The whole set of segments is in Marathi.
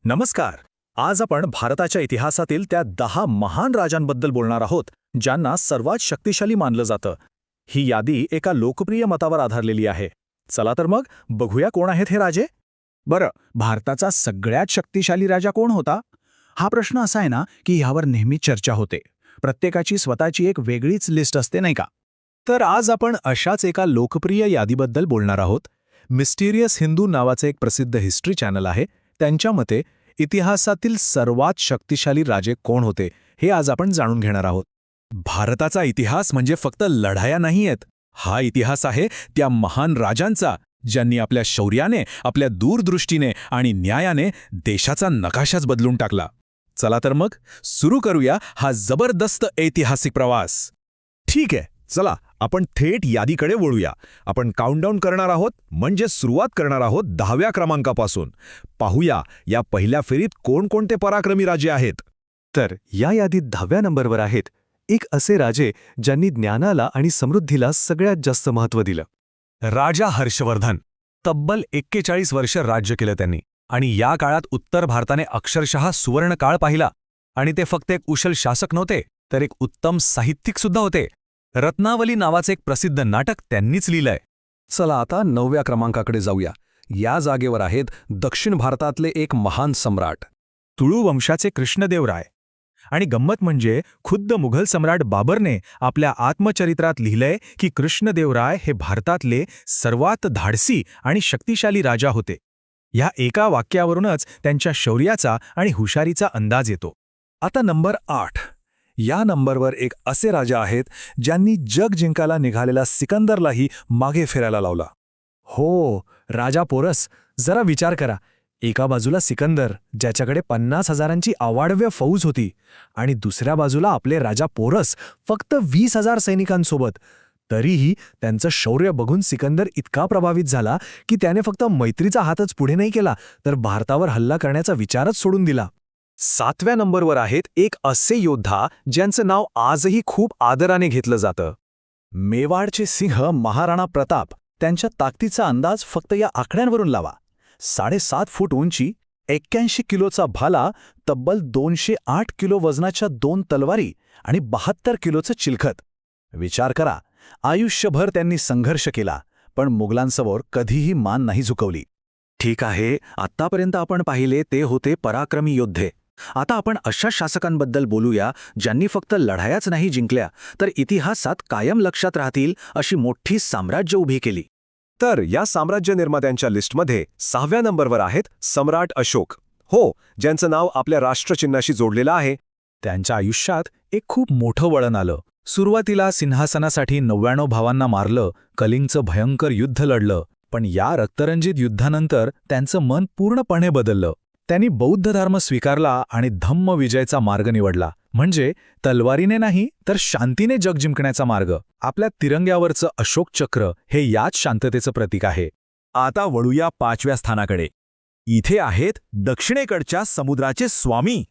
नमस्कार. आज आपण भारताच्या इतिहासातील त्या 10 महान राजांबद्दल बोलणार आहोत, ज्यांना सर्वात शक्तिशाली मानलं जातं. ही यादी एका लोकप्रिय मतावर आधारलेली आहे. चला तर मग बघूया कोण आहेत हे राजे. बरं, भारताचा सगळ्यात शक्तिशाली राजा कोण होता? हा प्रश्न असा आहे ना की ह्यावर नेहमी चर्चा होते. प्रत्येकाची स्वतःची एक वेगळीच लिस्ट असते, नाही का? तर आज आपण अशाच एका लोकप्रिय यादीबद्दल बोलणार आहोत. मिस्टिरियस हिंदू नावाचे एक प्रसिद्ध हिस्ट्री चॅनल आहे. त्यांच्या मते इतिहासातील सर्वात शक्तिशाली राजे कोण होते हे आज आपण जाणून घेणार आहोत. भारताचा इतिहास म्हणजे फक्त लढाया नाहीयेत. हा इतिहास आहे त्या महान राजांचा, ज्यांनी आपल्या शौर्याने, आपल्या दूरदृष्टीने आणि न्यायाने देशाचा नकाशाच बदलून टाकला. चला तर मग सुरू करूया हा जबरदस्त ऐतिहासिक प्रवास. ठीक आहे, चला आपण थेट यादीकडे वळूया. आपण काउंटडाऊन करणार आहोत, म्हणजे सुरुवात करणार आहोत 10व्या क्रमांकापासून. पाहूया या पहिल्या फेरीत कोणकोणते पराक्रमी राजे आहेत. तर या यादीत 10व्या नंबरवर आहेत एक असे राजे ज्यांनी ज्ञानाला आणि समृद्धीला सगळ्यात जास्त महत्त्व दिलं. राजा हर्षवर्धन. तब्बल 41 वर्ष राज्य केलं त्यांनी, आणि या काळात उत्तर भारताने अक्षरशः सुवर्णकाळ पाहिला. आणि ते फक्त एक कुशल शासक नव्हते, तर एक उत्तम साहित्यिक सुद्धा होते. रत्नावली नावाचे एक प्रसिद्ध नाटक त्यांनीच लिहिलंय. चला आता 9व्या क्रमांकाकडे जाऊया. या जागेवर आहेत दक्षिण भारतातले एक महान सम्राट, तुळू वंशाचे कृष्णदेवराय. आणि गंमत म्हणजे खुद्द मुघल सम्राट बाबरने आपल्या आत्मचरित्रात लिहिलंय की कृष्णदेवराय हे भारतातले सर्वात धाडसी आणि शक्तिशाली राजा होते. ह्या एका वाक्यावरूनच त्यांच्या शौर्याचा आणि हुशारीचा अंदाज येतो. आता नंबर 8. या नंबरवर एक असे राजा आहेत ज्यांनी जग जिंकायला निघालेला सिकंदरलाही मागे फिरायला लावला. हो, राजा पोरस. जरा विचार करा. एका बाजूला सिकंदर, ज्याच्याकडे 50,000ची अवाढव्य फौज होती, आणि दुसऱ्या बाजूला आपले राजा पोरस फक्त 20,000 सैनिकांसोबत. तरीही त्यांचं शौर्य बघून सिकंदर इतका प्रभावित झाला की त्याने फक्त मैत्रीचा हातच पुढे नाही केला, तर भारतावर हल्ला करण्याचा विचारच सोडून दिला. 7व्या नंबरवर आहेत एक असे योद्धा ज्यांचं नाव आजही खूप आदराने घेतलं जातं. मेवाडचे सिंह महाराणा प्रताप. त्यांच्या ताकदीचा अंदाज फक्त या आकड्यांवरून लावा. 7.5 फूट उंची, 81 किलोचा भाला, तब्बल 208 किलो वजनाच्या 2 तलवारी आणि 72 किलोचं चिलखत. विचार करा, आयुष्यभर त्यांनी संघर्ष केला, पण मुघलांसमोर कधीही मान नाही झुकवली. ठीक आहे, आत्तापर्यंत आपण पाहिले ते होते पराक्रमी योद्धे. आता आपण अशा शासकांबद्दल बोलूया ज्यांनी फक्त लढायाच नाही जिंकल्या, तर इतिहासात कायम लक्षात राहतील अशी मोठी साम्राज्य उभी केली. तर या साम्राज्य निर्मात्यांच्या लिस्टमध्ये 6व्या नंबरवर आहेत सम्राट अशोक. हो, ज्यांचं नाव आपल्या राष्ट्रचिन्हाशी जोडलेलं आहे. त्यांच्या आयुष्यात एक खूप मोठं वळण आलं. सुरुवातीला सिंहासनासाठी 99 भावांना मारलं, कलिंगचं भयंकर युद्ध लढलं. पण या रक्तरंजित युद्धानंतर त्यांचं मन पूर्णपणे बदललं. त्यांनी बौद्ध धर्म स्वीकारला आणि धम्म विजयचा मार्ग निवडला, म्हणजे तलवारीने नाही तर शांतीने जग जिंकण्याचा मार्ग. आपल्या तिरंग्यावरचं अशोक चक्र हे याच शांततेचं प्रतीक आहे. आता वळूया 5व्या स्थानाकडे. इथे आहेत दक्षिणेकडच्या समुद्राचे स्वामी,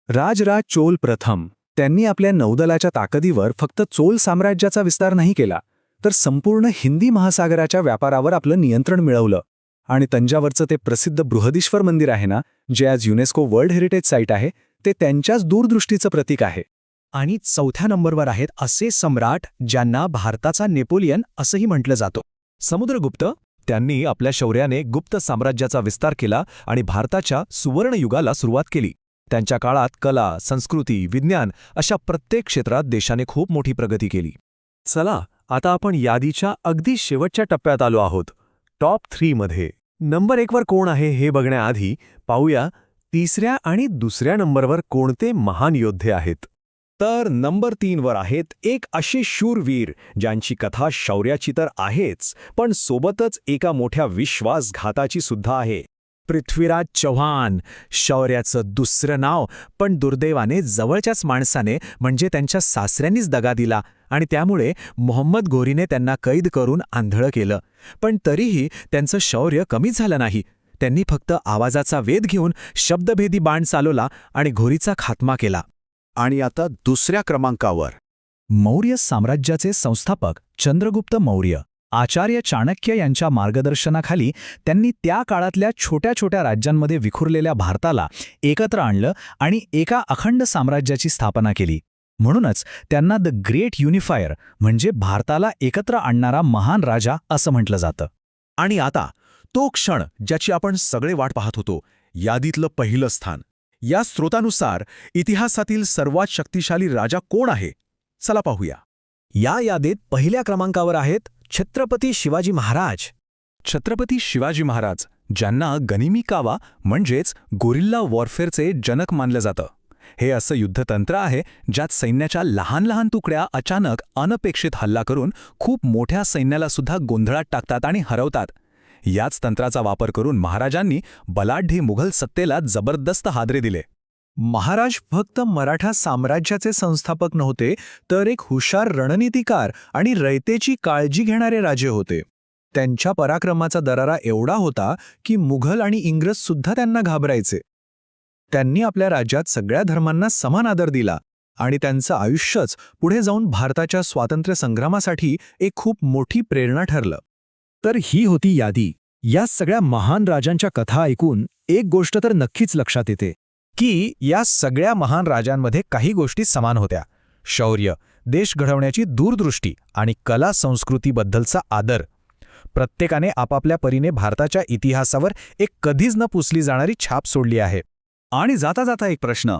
राजराज चोल प्रथम. त्यांनी आपल्या नौदलाच्या ताकदीवर फक्त चोल साम्राज्याचा विस्तार नाही केला, तर संपूर्ण हिंदी महासागराच्या व्यापारावर आपलं नियंत्रण मिळवलं. आणि तंजावरचं ते प्रसिद्ध बृहदीश्वर मंदिर आहे ना, जे आज युनेस्को वर्ल्ड हेरिटेज साईट आहे, ते त्यांच्याच दूरदृष्टीचं प्रतीक आहे. आणि 4थ्या नंबरवर आहेत असे सम्राट ज्यांना भारताचा नेपोलियन असंही म्हटलं जातं, समुद्रगुप्त. त्यांनी आपल्या शौर्याने गुप्त साम्राज्याचा विस्तार केला आणि भारताच्या सुवर्णयुगाला सुरुवात केली. त्यांच्या काळात कला, संस्कृती, विज्ञान अशा प्रत्येक क्षेत्रात देशाने खूप मोठी प्रगती केली. चला आता आपण यादीच्या अगदी शेवटच्या टप्प्यात आलो आहोत. टॉप 3 मध्ये नंबर 1 वर कोण आहे हे बघण्याआधी पाहूया 3ऱ्या आणि 2ऱ्या नंबरवर कोणते महान योद्धे आहेत. तर नंबर 3 वर आहेत एक असे शूरवीर ज्यांची कथा शौर्याची तर आहेच, पण सोबतच एका मोठ्या विश्वासघाताची सुद्धा आहे. पृथ्वीराज चव्हाण. शौर्याचं दुसरं नाव, पण दुर्दैवाने जवळच्याच माणसाने म्हणजे त्यांच्या सासऱ्यांनीच दगा दिला, आणि त्यामुळे मोहम्मद घोरीने त्यांना कैद करून आंधळं केलं. पण तरीही त्यांचं शौर्य कमीच झालं नाही. त्यांनी फक्त आवाजाचा वेध घेऊन शब्दभेदी बाण चालवला आणि घोरीचा खात्मा केला. आणि आता 2ऱ्या क्रमांकावर मौर्य साम्राज्याचे संस्थापक चंद्रगुप्त मौर्य. आचार्य चाणक्य यांच्या मार्गदर्शनाखाली त्यांनी त्या काळातल्या छोट्या छोट्या राज्यांमध्ये विखुरलेल्या भारताला एकत्र आणलं आणि एका अखंड साम्राज्याची स्थापना केली. म्हणूनच त्यांना द ग्रेट युनिफायर म्हणजे भारताला एकत्र आणणारा महान राजा असं म्हटलं जातं. आणि आता तो क्षण ज्याची आपण सगळे वाट पाहत होतो, यादीतलं पहिलं स्थान. या स्रोतानुसार इतिहासातील सर्वात शक्तिशाली राजा कोण आहे? चला पाहूया. या यादीत पहिल्या क्रमांकावर आहेत छत्रपती शिवाजी महाराज. छत्रपती शिवाजी महाराज, ज्यांना गनिमी कावा म्हणजेच गोरिल्ला वॉरफेअरचे जनक मानलं जातं. हे असं युद्धतंत्र आहे ज्यात सैन्याच्या लहान लहान तुकड्या अचानक अनपेक्षित हल्ला करून खूप मोठ्या सैन्याला सुद्धा गोंधळात टाकतात आणि हरवतात. याच तंत्राचा वापर करून महाराजांनी बलाढ्य मुघल सत्तेला जबरदस्त हादरे दिले. महाराज फक्त मराठा साम्राज्याचे संस्थापक नव्हते, तर एक हुशार रणनीतिकार आणि रयतेची काळजी घेणारे राजे होते. त्यांच्या पराक्रमाचा दरारा एवढा होता की मुघल आणि इंग्रज सुद्धा त्यांना घाबरायचे. त्यांनी आपल्या राज्यात सगळ्या धर्मांना समान आदर दिला आणि त्यांचं आयुष्यच पुढे जाऊन भारताच्या स्वातंत्र्य संग्रामासाठी एक खूप मोठी प्रेरणा ठरलं. तर ही होती यादी. या सगळ्या महान राजांच्या कथा ऐकून एक गोष्ट तर नक्कीच लक्षात येते की या सगळ्या महान राजांमध्ये काही गोष्टी समान होत्या. शौर्य, देश घडवण्याची दूरदृष्टी आणि कला संस्कृतीबद्दलचा आदर. प्रत्येकाने आपापल्या परीने भारताच्या इतिहासावर एक कधीच न पुसली जाणारी छाप सोडली आहे. आणि जाता जाता एक प्रश्न,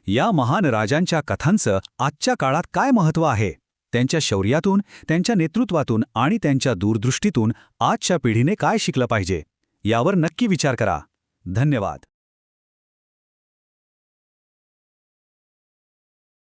या महान राजांच्या कथांचं आजच्या काळात काय महत्त्व आहे? त्यांच्या शौर्यातून, त्यांच्या नेतृत्वातून आणि त्यांच्या दूरदृष्टीतून आजच्या पिढीने काय शिकलं पाहिजे? यावर नक्की विचार करा. धन्यवाद.